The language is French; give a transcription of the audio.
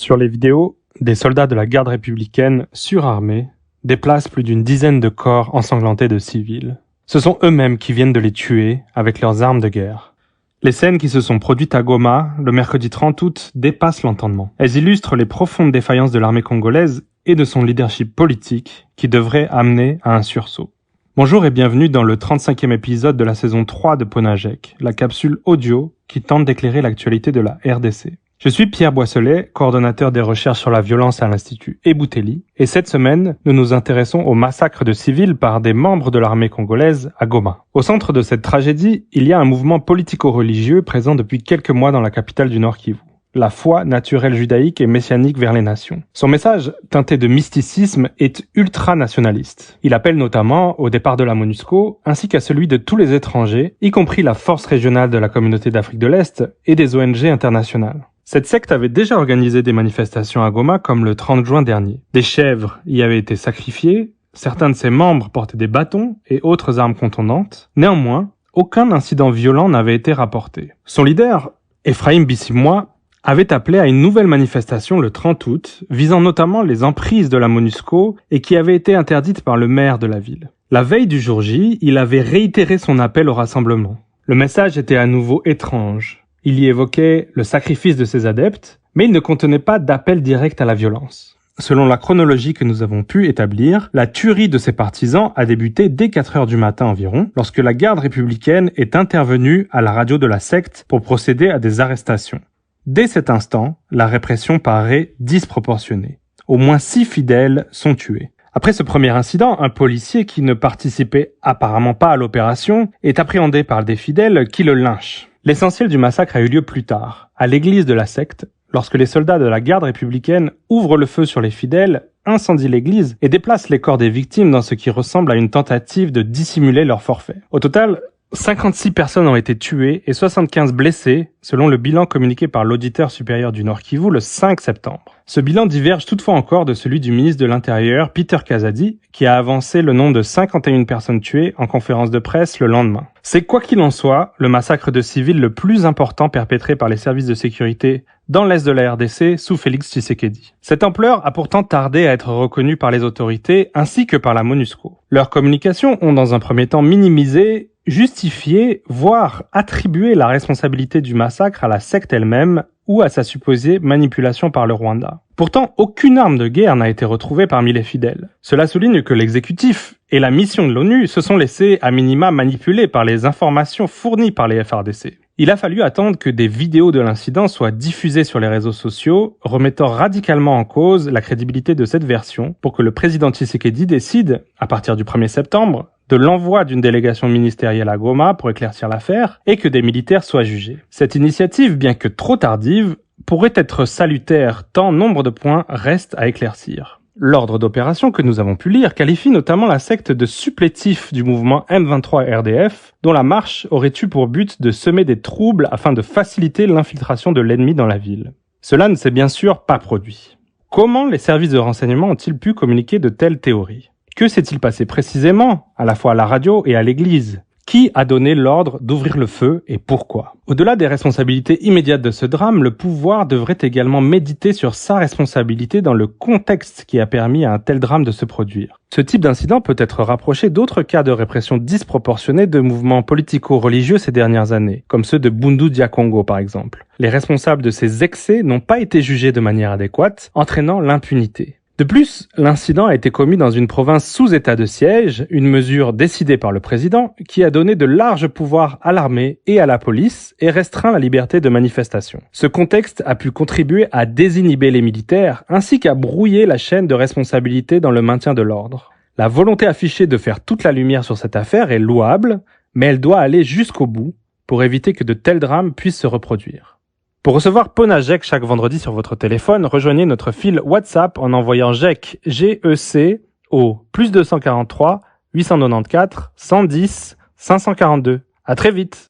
Sur les vidéos, des soldats de la garde républicaine surarmés déplacent plus d'une dizaine de corps ensanglantés de civils. Ce sont eux-mêmes qui viennent de les tuer avec leurs armes de guerre. Les scènes qui se sont produites à Goma le mercredi 30 août dépassent l'entendement. Elles illustrent les profondes défaillances de l'armée congolaise et de son leadership politique qui devrait amener à un sursaut. Bonjour et bienvenue dans le 35e épisode de la saison 3 de Ponajek, la capsule audio qui tente d'éclairer l'actualité de la RDC. Je suis Pierre Boisselet, coordonnateur des recherches sur la violence à l'Institut Eboutelli, et cette semaine, nous nous intéressons au massacre de civils par des membres de l'armée congolaise à Goma. Au centre de cette tragédie, il y a un mouvement politico-religieux présent depuis quelques mois dans la capitale du Nord Kivu. La foi naturelle judaïque et messianique vers les nations. Son message, teinté de mysticisme, est ultranationaliste. Il appelle notamment au départ de la MONUSCO, ainsi qu'à celui de tous les étrangers, y compris la force régionale de la communauté d'Afrique de l'Est et des ONG internationales. Cette secte avait déjà organisé des manifestations à Goma comme le 30 juin dernier. Des chèvres y avaient été sacrifiées, certains de ses membres portaient des bâtons et autres armes contondantes. Néanmoins, aucun incident violent n'avait été rapporté. Son leader, Ephraim Bissimwa, avait appelé à une nouvelle manifestation le 30 août, visant notamment les emprises de la MONUSCO et qui avait été interdite par le maire de la ville. La veille du jour J, il avait réitéré son appel au rassemblement. Le message était à nouveau étrange. Il y évoquait le sacrifice de ses adeptes, mais il ne contenait pas d'appel direct à la violence. Selon la chronologie que nous avons pu établir, la tuerie de ses partisans a débuté dès 4 heures du matin environ, lorsque la garde républicaine est intervenue à la radio de la secte pour procéder à des arrestations. Dès cet instant, la répression paraît disproportionnée. Au moins 6 fidèles sont tués. Après ce premier incident, un policier qui ne participait apparemment pas à l'opération est appréhendé par des fidèles qui le lynchent. L'essentiel du massacre a eu lieu plus tard, à l'église de la secte, lorsque les soldats de la garde républicaine ouvrent le feu sur les fidèles, incendient l'église et déplacent les corps des victimes dans ce qui ressemble à une tentative de dissimuler leur forfait. Au total, 56 personnes ont été tuées et 75 blessées, selon le bilan communiqué par l'auditeur supérieur du Nord Kivu le 5 septembre. Ce bilan diverge toutefois encore de celui du ministre de l'Intérieur, Peter Kazadi, qui a avancé le nombre de 51 personnes tuées en conférence de presse le lendemain. C'est quoi qu'il en soit, le massacre de civils le plus important perpétré par les services de sécurité dans l'est de la RDC sous Félix Tshisekedi. Cette ampleur a pourtant tardé à être reconnue par les autorités ainsi que par la MONUSCO. Leurs communications ont dans un premier temps minimisé, justifié, voire attribué la responsabilité du massacre à la secte elle-même ou à sa supposée manipulation par le Rwanda. Pourtant, aucune arme de guerre n'a été retrouvée parmi les fidèles. Cela souligne que l'exécutif et la mission de l'ONU se sont laissés à minima manipuler par les informations fournies par les FARDC. Il a fallu attendre que des vidéos de l'incident soient diffusées sur les réseaux sociaux, remettant radicalement en cause la crédibilité de cette version pour que le président Tshisekedi décide, à partir du 1er septembre, de l'envoi d'une délégation ministérielle à Goma pour éclaircir l'affaire et que des militaires soient jugés. Cette initiative, bien que trop tardive, pourrait être salutaire tant nombre de points restent à éclaircir. L'ordre d'opération que nous avons pu lire qualifie notamment la secte de supplétifs du mouvement M23 RDF, dont la marche aurait eu pour but de semer des troubles afin de faciliter l'infiltration de l'ennemi dans la ville. Cela ne s'est bien sûr pas produit. Comment les services de renseignement ont-ils pu communiquer de telles théories ? Que s'est-il passé précisément, à la fois à la radio et à l'église ? Qui a donné l'ordre d'ouvrir le feu et pourquoi ? Au-delà des responsabilités immédiates de ce drame, le pouvoir devrait également méditer sur sa responsabilité dans le contexte qui a permis à un tel drame de se produire. Ce type d'incident peut être rapproché d'autres cas de répression disproportionnée de mouvements politico-religieux ces dernières années, comme ceux de Bundu Dia Congo par exemple. Les responsables de ces excès n'ont pas été jugés de manière adéquate, entraînant l'impunité. De plus, l'incident a été commis dans une province sous état de siège, une mesure décidée par le président qui a donné de larges pouvoirs à l'armée et à la police et restreint la liberté de manifestation. Ce contexte a pu contribuer à désinhiber les militaires ainsi qu'à brouiller la chaîne de responsabilité dans le maintien de l'ordre. La volonté affichée de faire toute la lumière sur cette affaire est louable, mais elle doit aller jusqu'au bout pour éviter que de tels drames puissent se reproduire. Pour recevoir Ponajek chaque vendredi sur votre téléphone, rejoignez notre fil WhatsApp en envoyant GEC, G-E-C, au +243 894 110 542. À très vite!